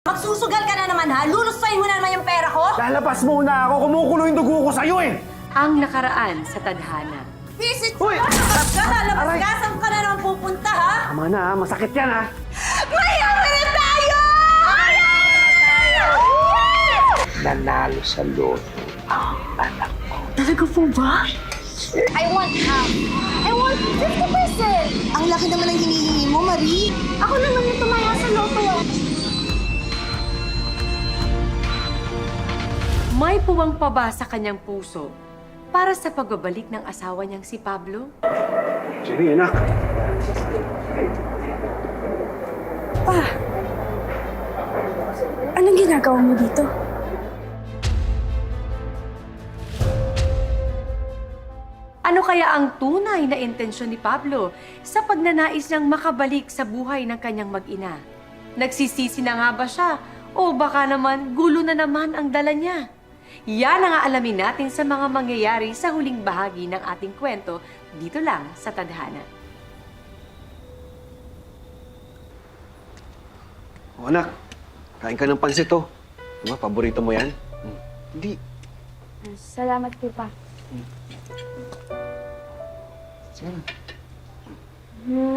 Magsusugal ka na naman ha? Lulusayin mo na naman yung pera ko? Lalabas muna ako! Kumukulo yung dugo ko sa'yo eh! Ang nakaraan sa tadhana. Visit! Hoy! Lalabas ka! Lalabas Aray! ka! Saan ka na naman pupunta ha? Tama na ha, masakit yan ha! Mayaman na tayo! Nanalo sa loto ang anak ko. Talaga po ba? I want half. I want 50%. Ang laki naman ng hinihingi mo, Marie. Ako naman yung tumaya sa loto. May puwang pa ba sa kanyang puso para sa pagbabalik ng asawa niyang si Pablo? Sige, anak. Pa, anong ginagawa mo dito? Ano kaya ang tunay na intensyon ni Pablo sa pagnanais niyang makabalik sa buhay ng kanyang mag-ina? Nagsisisi na nga ba siya o baka naman gulo na naman ang dala niya? Yan ang aalamin natin sa mga mangyayari sa huling bahagi ng ating kwento dito lang sa Tadhana. O anak, kain ka ng pansit oh. Diba, paborito mo yan? Hindi. Salamat po, Pa. Sige na.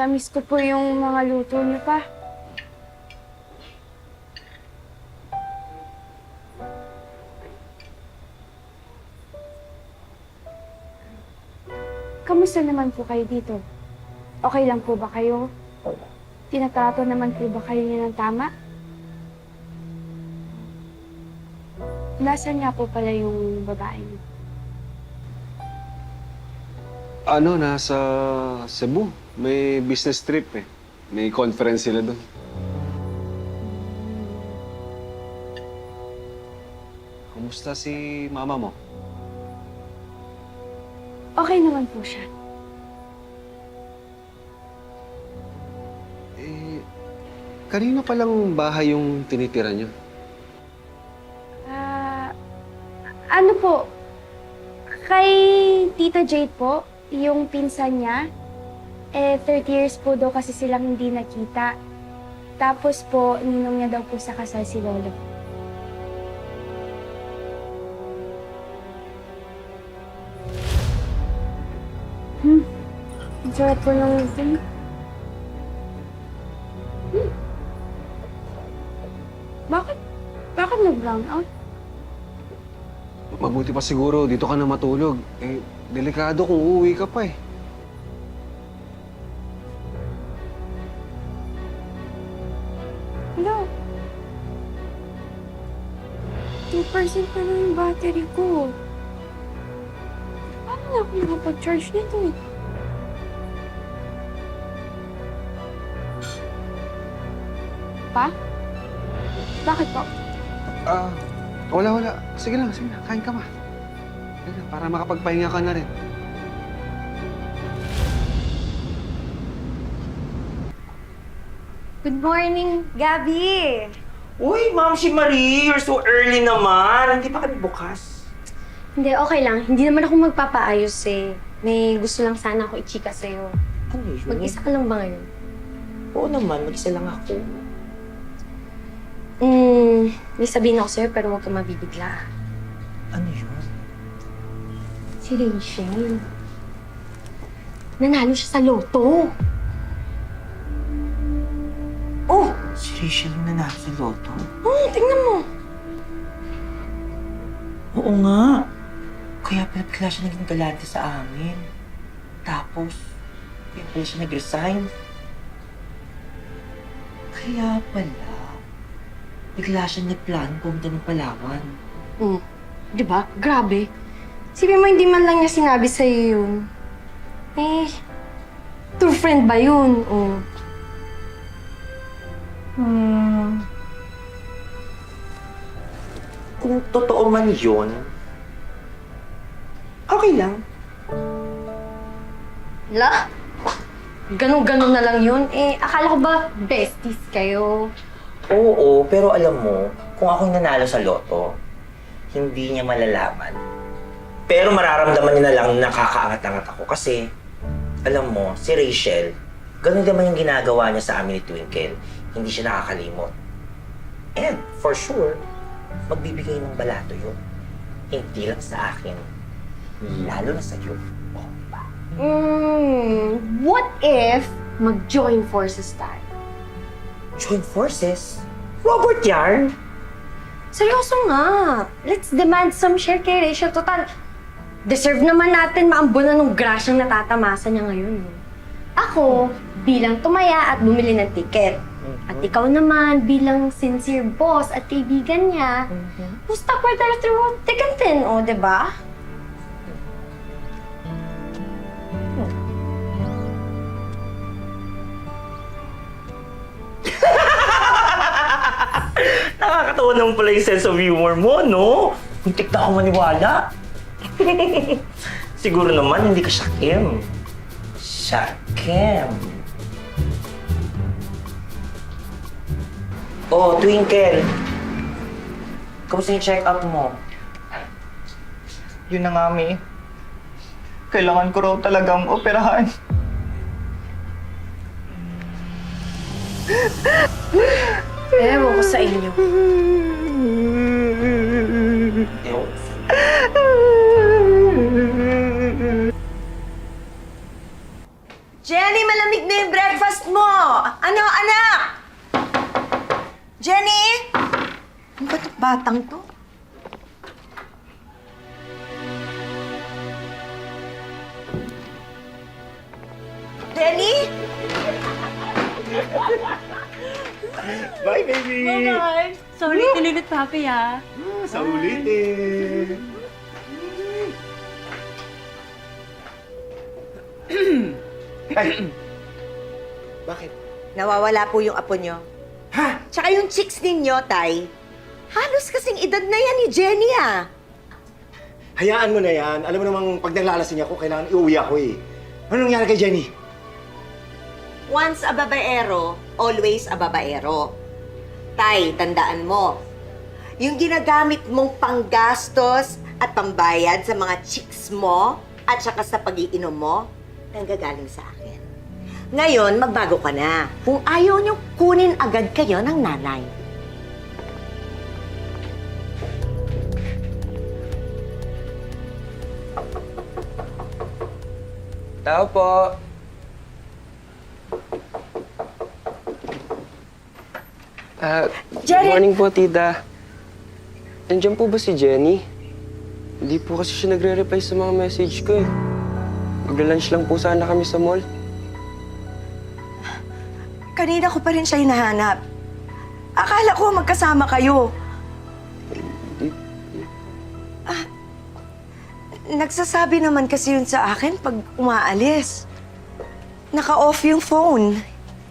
Namiss ko po yung mga luto niyo, Pa. Kamusta naman po kayo dito? Okay lang po ba kayo? Tinatrato naman po ba kayo niya ng tama? Nasaan nga po pala yung babae niyo? Ano, nasa Cebu. May business trip eh. May conference sila doon. Kumusta si mama mo? Okay naman po siya. Eh, kanina palang bahay yung tinitira niyo. Ano po? Kay Tita Jade po, yung pinsan niya, 30 years po daw kasi silang hindi nakita. Tapos po, ninong niya daw po sa kasal si Lolo. Ang sarap po ng thing. Bakit? Bakit nag-brown out? Mabuti pa siguro, dito ka na matulog. Eh, delikado kung uuwi ka pa eh. Hello? 2% pa lang yung battery ko. Paano na ako makapag-charge nito eh? Pa? Bakit po? Wala. Sige lang. Kain ka pa. Sige na, para makapagpahinga ka na rin. Good morning, Gabi! Uy, Ma'am si Marie, you're so early naman. Hindi pa kami bukas. Hindi, okay lang. Hindi naman ako magpapaayos eh. May gusto lang sana ako i-chika sa'yo. Ano yun? Mag-isa ka lang ba ngayon? Oo naman, mag-isa lang ako. May sabihin ako sa'yo pero huwag ka mabibigla. Ano yun? Si Rachel. Nanalo siya sa loto. Oh! Si Rachel yung nanalo sa loto. Tingnan mo. Oo nga. Kaya pala bigla siya naging galante sa amin. Tapos, kaya pala siya nag-resign. Kaya pala, bigla siya nagplano pumunta ng Palawan. Di ba? Grabe. Sabi mo, hindi man lang niya sinabi sa'yo yun. Eh, true friend ba yun? Kung totoo man yun, okay lang. La? Ganun-ganun na lang yun. Eh, akala ko ba besties kayo? Oo, pero alam mo, kung ako yung nanalo sa loto, hindi niya malalaman. Pero mararamdaman niya na lang na nakakaangat-angat ako kasi, alam mo, si Rachel, ganun naman yung ginagawa niya sa amin ni Twinkle. Hindi siya nakakalimot. And for sure, magbibigay ng balato yun. Hindi lang sa akin, lalo na sa'yo. Oh, ba? What if mag-join forces tayo? Join forces? Robert Yarn? Seryoso nga. Let's demand some share kay Rachel. Total, deserve naman natin maambunan ng grasyang natatamasa niya ngayon. Ako, bilang tumaya at bumili ng ticket. At ikaw naman, bilang sincere boss at kaibigan niya, who's stuck with her through thick and thin, o, diba? Nakakatawa naman pala yung sense of humor mo, no? Muntik na ako maniwala. Siguro naman, hindi ka siya Kim. Siya Kim. Oh, Twinkle. Kamusta yung check-up mo? Yun na nga, May. Kailangan ko raw talagang operahan. Ewan ko sa inyo. Ewan. Jenny, malamig na yung breakfast mo! Ano, anak? Jenny? Ano ba itong batang to? Jenny? Bye, baby! Bye-bye. Sorry, tinulot papi ha. Sa ulitin! Ay! Bakit? Nawawala po yung apo nyo. Ha? Tsaka yung chicks ninyo, Tay. Halos kasing edad na yan ni Jenny, ah. Hayaan mo na yan. Alam mo namang pag naglalasing ako, kailangan iuwi ako eh. Ano nangyari kay Jenny? Once a babaero, always a babaero. Tay, tandaan mo, yung ginagamit mong panggastos at pambayad sa mga chicks mo at saka sa pag-iinom mo, nanggagaling sa akin. Ngayon, magbago ka na. Kung ayaw niyo, kunin agad kayo ng nanay. Tao po. Jenny! Good morning po, tita. Nandiyan po ba si Jenny? Hindi po kasi siya nagre-reply sa mga message ko eh. Magla-lunch lang po sana kami sa mall. Kanina ko pa rin siya hinahanap. Akala ko magkasama kayo. Nagsasabi naman kasi yun sa akin pag umaalis. Naka-off yung phone.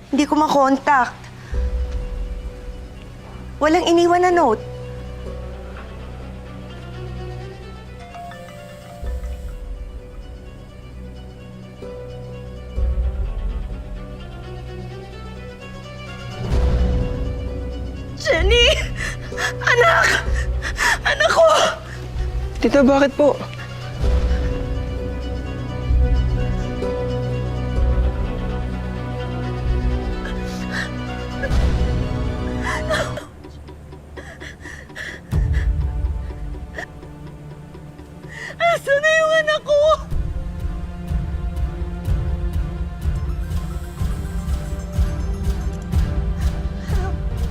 Hindi ko makontakt. Walang iniwan na note. Jenny! Anak! Anak ko! Tita, bakit po? Asan na yung anak ko?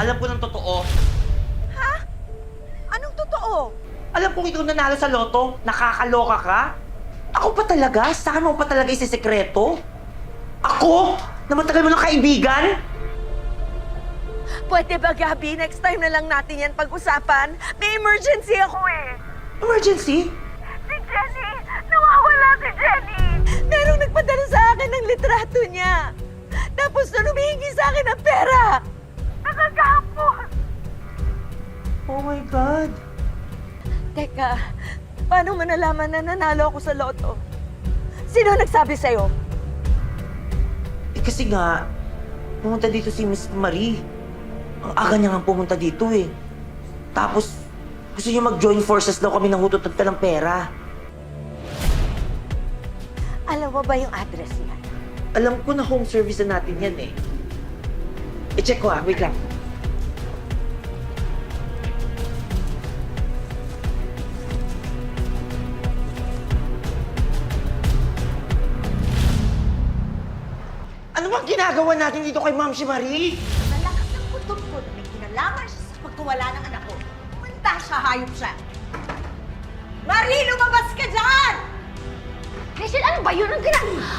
Alam ko ng totoo. Anong totoo? Alam kong ikaw nanalo sa loto. Nakakaloka ka? Ako pa talaga? Saan mo pa talaga isisekreto? Ako? Na matagal mo ng kaibigan? Pwede ba, Gabi? Next time na lang natin yan pag-usapan. May emergency ako eh. Emergency? Si Jenny! Nawawala si Jenny! Merong nagpadala sa akin ng litrato niya. Tapos na humihingi sa akin ng pera. Nakagapos! Oh my God. Teka, paano mo nalaman na nanalo ako sa loto? Sino nagsabi sa'yo? Eh kasi nga, pumunta dito si Miss Marie. Ang aga niya nga pumunta dito eh. Tapos, gusto niya mag-join forces daw kami ng hutot ng pera. Alam mo ba yung address niya? Alam ko na home service na natin yan eh. I-check ko wait lang. bang ginagawa natin dito kay Ma'am si Marie? Malakas ng putok ko na may kinalaman siya sa pagkawala ng anak ko. Manda siya, hayop siya. Marie, lumabas ka dyan! Rachel, ano ba yun ang ginagawa?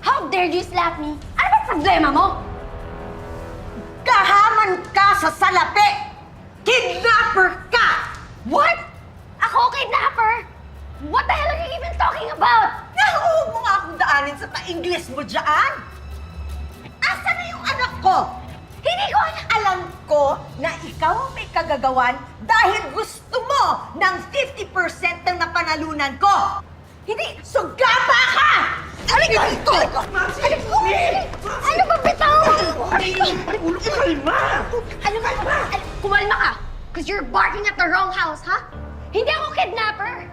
How dare you slap me? Ano ba problema mo? Kahaman ka sa salapi! Kidnapper ka! What? Ako, kidnapper? What the hell are you even talking about? Nahuhog mo nga akong daanin sa pa-Ingles mo dyan! Asan na yung anak ko? Hindi ko alam. Alam ko na ikaw ang may kagagawan dahil gusto mo ng 50% ng napanalunan ko! Hindi! Sugapa ka! Halika dito! Ano ba bitaw? Ulo ko, kalma! Ano ba? Kumalma ka! Because you're barking at the wrong house, ha? Hindi ako kidnapper!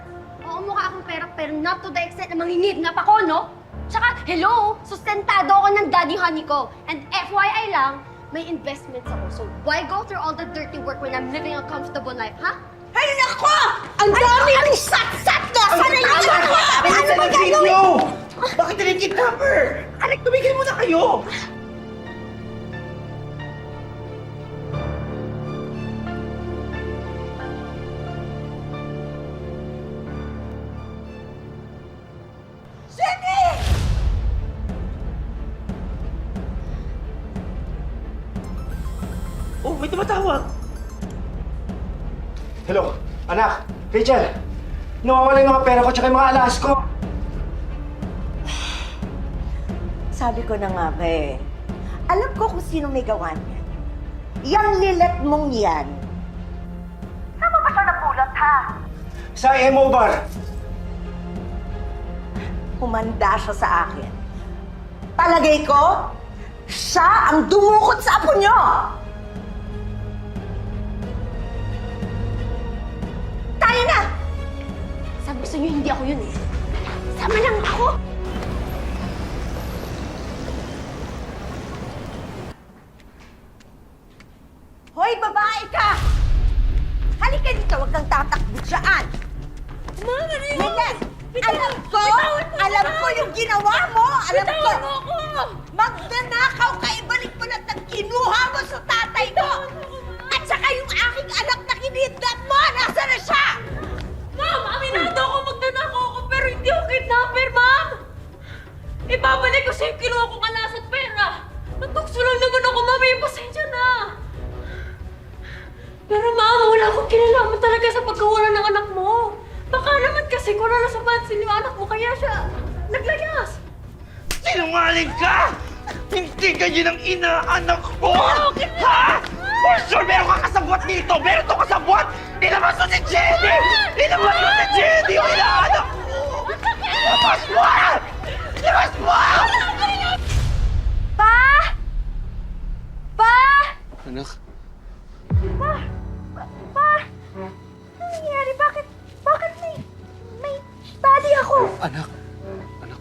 Oo, mukha akong perak pero not to the extent na mangingidnap ako, no? Tsaka, hello! Sustentado ako ng daddy honey ko. And FYI lang, may investments ako. So why go through all the dirty work when I'm living a comfortable life, ha? Ay, nako! Ang dami ng sat-sat na! Sana yung anak ko! Ano ba gagawin? Yo! Bakit nilin-kidnapper? Anak, tumigil muna kayo! Jenny! Oh, may tumatawag. Hello, anak. Rachel, nawawala yung mga pera ko tsaka yung mga alas ko. Sabi ko na nga ba eh. Alam ko kung sino may gawa niyan. Yang lilat mong yan. Saan mo ba siya napulot, ha? Sa MO Bar. Humanda siya sa akin. Palagay ko, siya ang dumukot sa apo niyo! Tayo na! Sabi ko sa inyo, hindi ako yun eh. Sama lang ako! Hoy, babae ka! Halika dito, huwag kang tatakbo dyan! Mama, Meles! Alam ko yung ginawa mo! Alam ko! Magnanakaw ka, ibalik mo na ang kinuha mo sa tatay ko! At saka yung aking anak na kinidnap mo! Nasa na siya? Ma'am, aminado ako magnanakaw ako pero hindi ako kidnapper, ma'am! Ibabalik ko sa yung kinuha kong alas at pera! Natukso lang naman ako, ma'am. May pasensya na! Pero ma'am, wala akong kinalaman talaga sa pagkawala ng anak mo. Baka naman kasi kung na sa pansin yung anak mo, kaya siya naglayas. Sinungaling ka! Hindi ganyan ang inaanak ko! Ha? For sure, meron ka kasabwat dito! Meron to kasabwat! Nilabas mo si Jenny! Nilabas mo si Jenny! Yung inaanak ko! Labas mo! Labas mo! Pa! Pa! Anak, Pa! Ano nangyayari? Bakit may study ako? anak,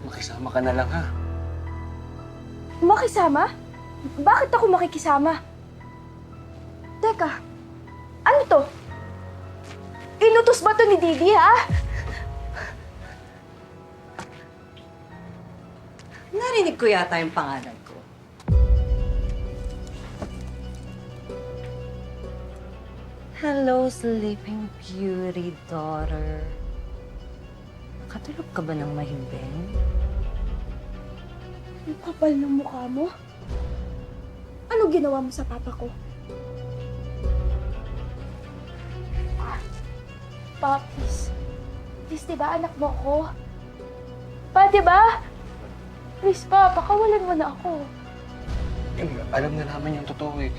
makisama ka na lang ha. Makisama? Bakit ako makikisama? Teka, ano to? Inutos ba to ni Didi, ha? Narinig ko yata yung pangalan ko. Hello, Sleeping Beauty, daughter. Katulog ka ba ng mahimbing? Ang kapal ng mukha mo. Ano ginawa mo sa papa ko? Pa, please. Please, diba anak mo ko? Pa, diba? Please, pa, pakawalan mo na ako. Alam na namin yung totoo eh.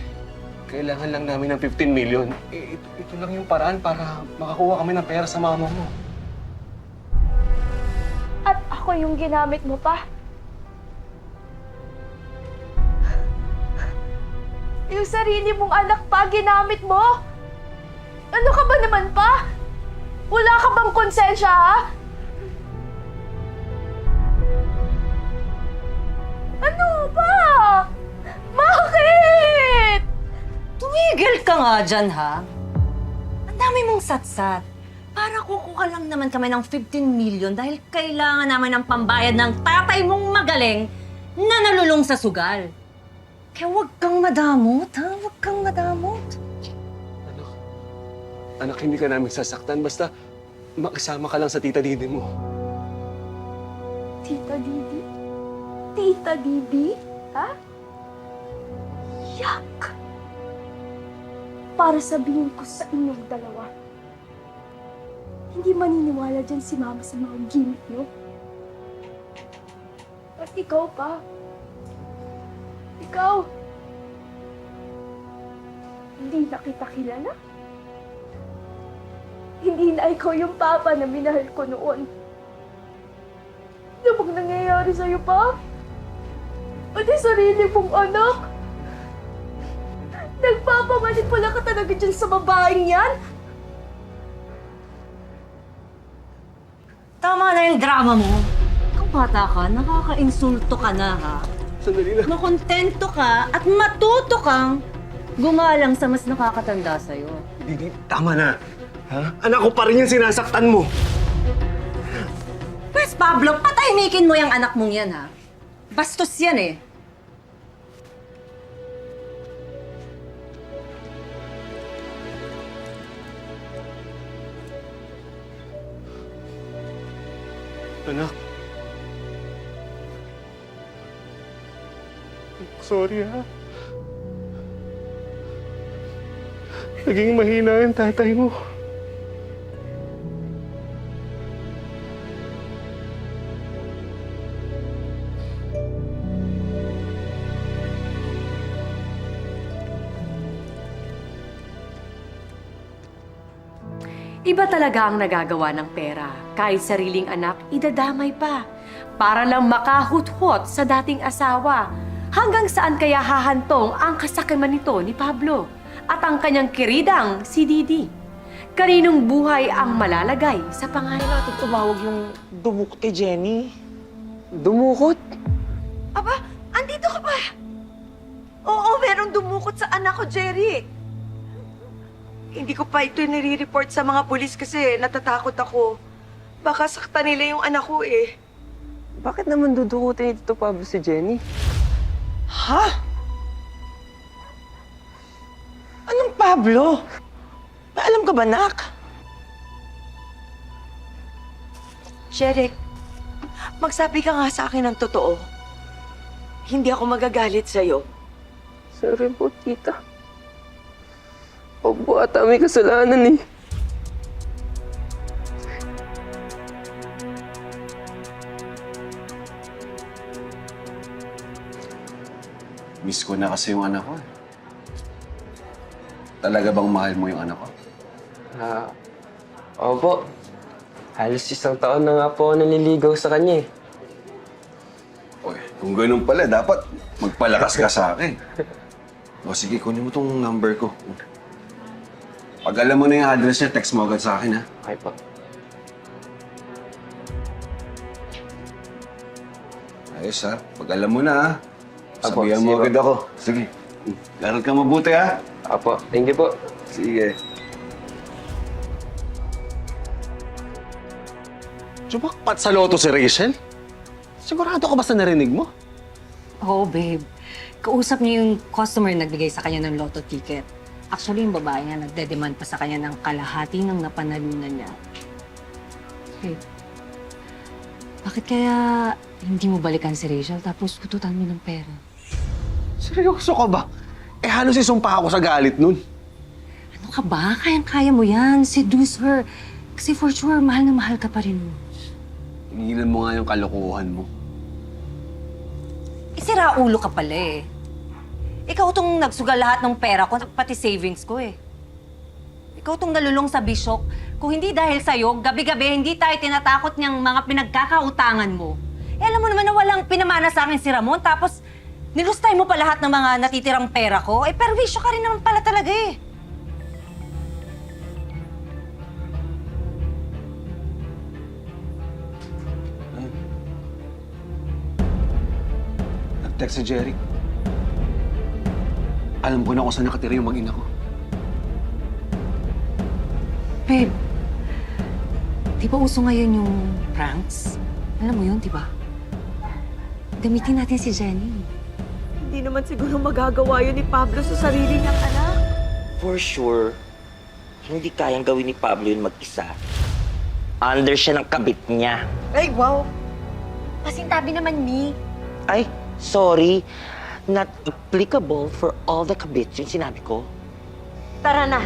Kailangan lang namin ng 15 million. Ito lang yung paraan para makakuha kami ng pera sa mama mo. At ako yung ginamit mo pa. Yung sarili mong anak pa, ginamit mo? Ano ka ba naman pa? Wala ka bang konsensya, ha? Ano ba? Bakit? Tumigil ka nga dyan, ha? Ang dami mong satsat. Para kukuha lang naman kami ng 15 million dahil kailangan namin ng pambayad ng tatay mong magaling na nalulong sa sugal. Kaya huwag kang madamot, ha? Huwag kang madamot. Anak, hindi ka namin sasaktan. Basta makisama ka lang sa tita Didi mo. Tita Didi? Tita Didi? Ha? Yak! Para sabihin ko sa inyong dalawa, hindi maniniwala dyan si Mama sa mga gimmick niyo. At ikaw pa. Ikaw. Hindi na kita kilala. Hindi na ikaw yung papa na minahal ko noon. Ano bang nangyayari sa'yo pa? Pati sarili mong anak. Nagpapamanipula ka talaga dyan sa babaeng yan? Tama na yung drama mo. Kung bata ka, nakaka-insulto ka na, ha? Sandali lang. Makontento ka at matuto kang gumalang sa mas nakakatanda sa'yo. Didi, tama na. Ha? Anak ko pa rin yung sinasaktan mo. Pwes, Pablo, patahimikin mo yung anak mong yan, ha? Bastos yan, eh. Anak. Sorry, ha? Naging mahina yung tatay mo. Iba talaga ang nagagawa ng pera. Kahit sariling anak, idadamay pa. Para lang makahuthot sa dating asawa. Hanggang saan kaya hahantong ang kasakiman nito ni Pablo? At ang kanyang kiridang si Didi. Kaninong buhay ang malalagay sa pangalan? Natin tumawag yung dumukot kay Jenny. Dumukot? Aba, andito ka pa! Oo, merong dumukot sa anak ko, Jerry. Hindi ko pa ito nire-report sa mga pulis kasi natatakot ako. Baka saktan nila yung anak ko eh. Bakit naman dudukutin ni Tito Pablo si Jenny? Ha? Anong Pablo? May alam ka ba, Nak? Sherek, magsabi ka nga sa akin ng totoo. Hindi ako magagalit sa'yo. Sorry po, tita. Opo, ata may kasalanan eh. Miss ko na kasi yung anak ko. Talaga bang mahal mo yung anak ko? Opo. Halos 1 taon na nga po ako naliligaw sa kanya eh. Oy, kung ganun pala, dapat magpalakas ka sa akin. O sige, kunin mo tong number ko. Pag alam mo na yung address niya, text mo agad sa akin, ha? Okay po. Ayos, ha? Pag alam mo na, ha? Apo, Sabihan mo sige agad ako. Sige. Laral ka mabuti, ha? Opo, thank you po. Sige. Jumakpat sa loto si Rachel? Sigurado ka ba sa narinig mo? Oo, babe. Kausap niya yung customer na nagbigay sa kanya ng lotto ticket. Actually, yung babae niya nagde-demand pa sa kanya ng kalahati ng napanalunan niya. Babe, bakit kaya hindi mo balikan si Rachel tapos kututan mo ng pera? Seryoso ka ba? Eh halos isumpa ako sa galit nun. Ano ka ba? Kayang-kaya mo yan. Seduce her. Kasi for sure, mahal na mahal ka pa rin mo. Inigilan mo nga yung kalokohan mo. Sira ulo ka pala eh. Ikaw tong nagsugal lahat ng pera ko, pati savings ko eh. Ikaw tong nalulong sa bisyok. Kung hindi dahil sa'yo, gabi-gabi hindi tayo tinatakot niyang mga pinagkakautangan mo. Eh alam mo naman na walang pinamana sa akin si Ramon, tapos nilustay mo pa lahat ng mga natitirang pera ko. Eh perwisyo ka rin naman pala talaga eh. Nag-text si Jerry. Alam ko na kung saan nakatira yung mag-ina ko. Babe, Di ba uso ngayon yung pranks? Alam mo yun, di ba? Gamitin natin si Jenny. Hindi naman siguro magagawa yun ni Pablo sa sarili niyang anak. For sure, hindi kayang gawin ni Pablo yun mag-isa. Under siya ng kabit niya. Ay, wow! Pasintabi naman, Mi. Ay, sorry. Not applicable for all the kabits yung sinabi ko. Tara na.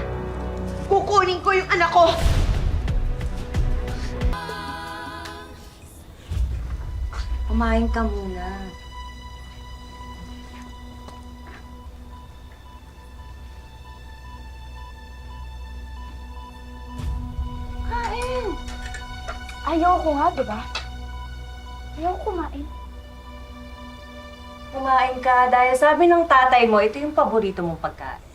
Kukunin ko yung anak ko. Kumain ka muna. Ayoko nga, di ba? Ayoko kumain. Kumain ka dahil sabi ng tatay mo, ito yung paborito mong pagkain.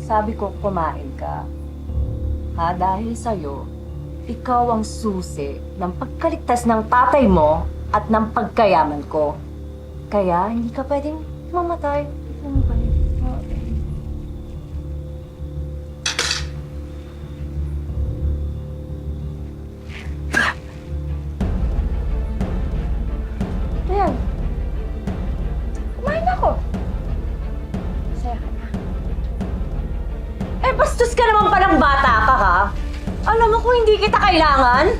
Sabi ko, kumain ka. Ha, dahil sa'yo, ikaw ang susi ng pagkaligtas ng tatay mo at ng pagkayaman ko. Kaya, hindi ka pwedeng mamatay. Ayan. Kumain ako. Masaya ka na. Eh, bastos ka naman palang bata ka, ha? Alam mo kung hindi kita kailangan,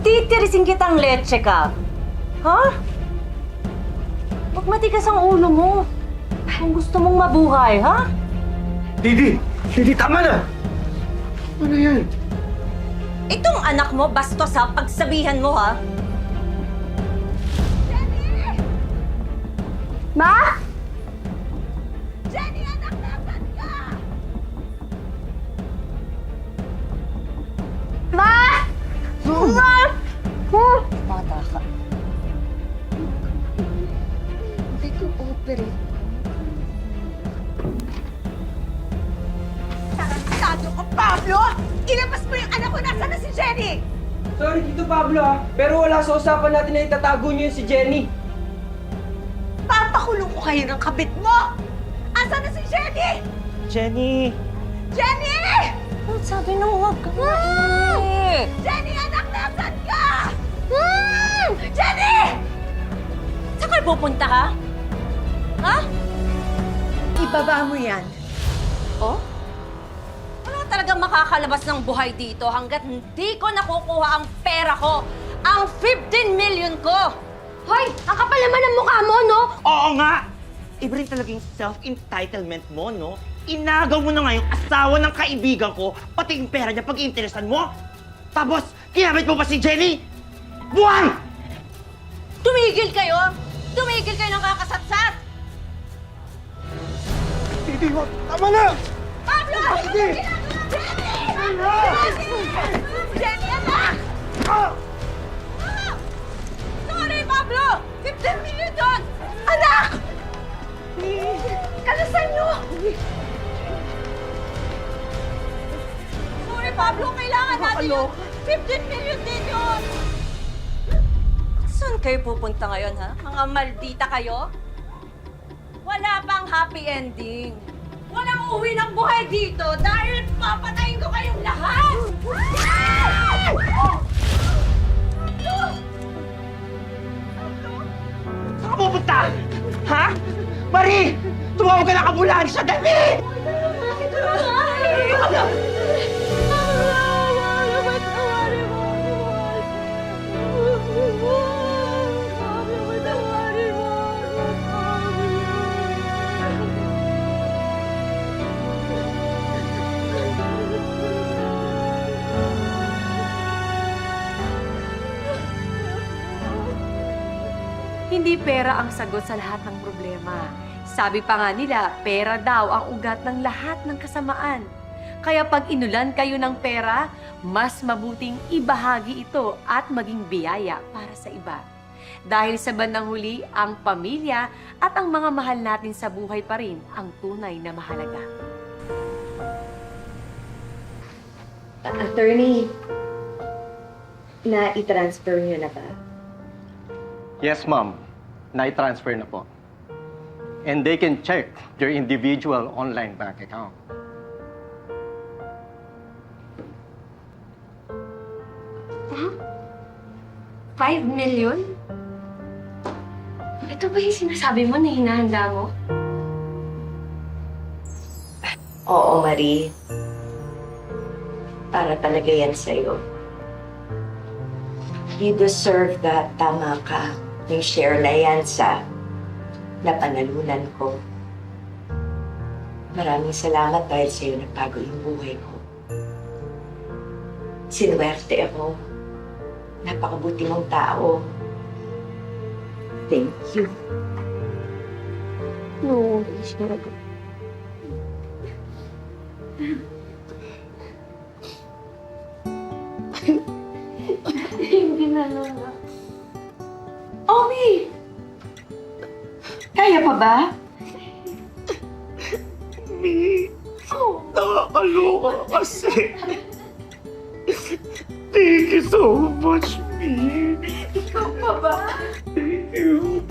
titirisin kitang leche ka. Ha? Huwag matigas ang ulo mo. Kung gusto mong mabuhay, ha? Didi! Didi, tama na! Ano yan? Itong anak mo, bastos ha, pagsabihan mo, ha? Ma? Ma! Ma! Bata ka. Hindi ko operate. Tarantado ka, Pablo! Ilabas mo yung anak ko! Nasaan na si Jenny? Sorry, Tito Pablo pero wala sa usapan natin na itatago niyo yun si Jenny. Papakulong ko kayo ng kabit mo! Asan na si Jenny? Jenny! Jenny! Sabi nung huwag ka maingay. Jenny, anak, nasan ka? Jenny! Saan kayo pupunta, ha? Ha? Ibaba mo yan. Oh? Wala talagang makakalabas ng buhay dito hanggat hindi ko nakukuha ang pera ko. Ang 15 million ko! Hoy! Ang kapal naman ng mukha mo, no? Oo nga! Iba rin talaga yung self-entitlement mo, no? Inagaw mo na nga yung asawa ng kaibigan ko, pati yung pera niya pag-iinteresan mo. Tapos, kinamit mo pa si Jenny? Buwan! Tumigil kayo! Tumigil kayo ng kakasatsat! Didi, wag! Tama na! Pablo! Didi! Jenny, anak! Sorry, Pablo! 15 million doon! Anak! Kalasan nyo! Sorry, Pablo! Kailangan natin yung 15 million din yun! Saan kayo pupunta ngayon, ha? Mga maldita kayo? Wala pang happy ending. Walang uwi ng buhay dito dahil papatayin ko kayong lahat! Saan ka pupunta? Ha? Marie! Tumawag ka ng ambulansya! Dali! Hindi pera ang sagot sa lahat ng problema. Sabi pa nga nila, pera daw ang ugat ng lahat ng kasamaan. Kaya pag inulan kayo ng pera, mas mabuting ibahagi ito at maging biyaya para sa iba. Dahil sa bandang huli, ang pamilya at ang mga mahal natin sa buhay pa rin ang tunay na mahalaga. Attorney, na-i-transfer niyo na ba? Yes, ma'am. Na-transfer na po. and they can check your individual online bank account. $5 million? Ito ba yung sinasabi mo na hinahanda mo? Oo, Marie. Para talaga yan sa'yo. You deserve that. Tama ka. Yung share na yan sa napanalunan ko. Maraming salamat dahil sa'yo nagbago yung buhay ko. Sinuwerte ako. Napakabuti mong tao. Thank you. No, hindi na Lola. Omi! Kaya pa ba? Nakakaloka kasi. Thank you so much, Mi. Ikaw pa ba? Thank you.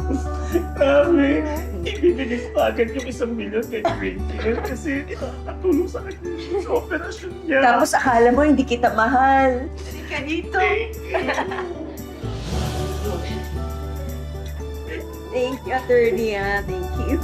Grabe. Ibibigay ko agad yung 1 million kay Rachel kasi nakakatulong sa akin sa operasyon niya. Tapos akala mo hindi kita mahal. Halika dito. Thank you, attorney. Thank you.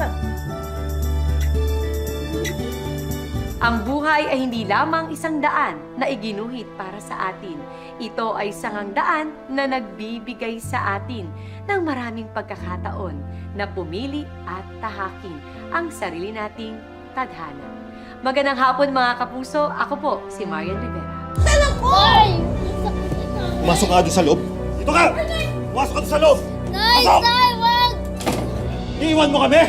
Ang buhay ay hindi lamang isang daan na iginuhit para sa atin. Ito ay sangang daan na nagbibigay sa atin ng maraming pagkakataon na pumili at tahakin ang sarili nating tadhana. Magandang hapon mga kapuso. Ako po si Marian Rivera. Pumasok ka doon sa loob. Dito ka! Pumasok ka doon sa loob! Pasok! wag! Iiwan mo kami!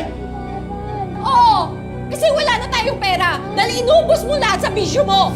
Oo! Kasi wala na tayong pera dahil inubos mo lahat sa bisyo mo!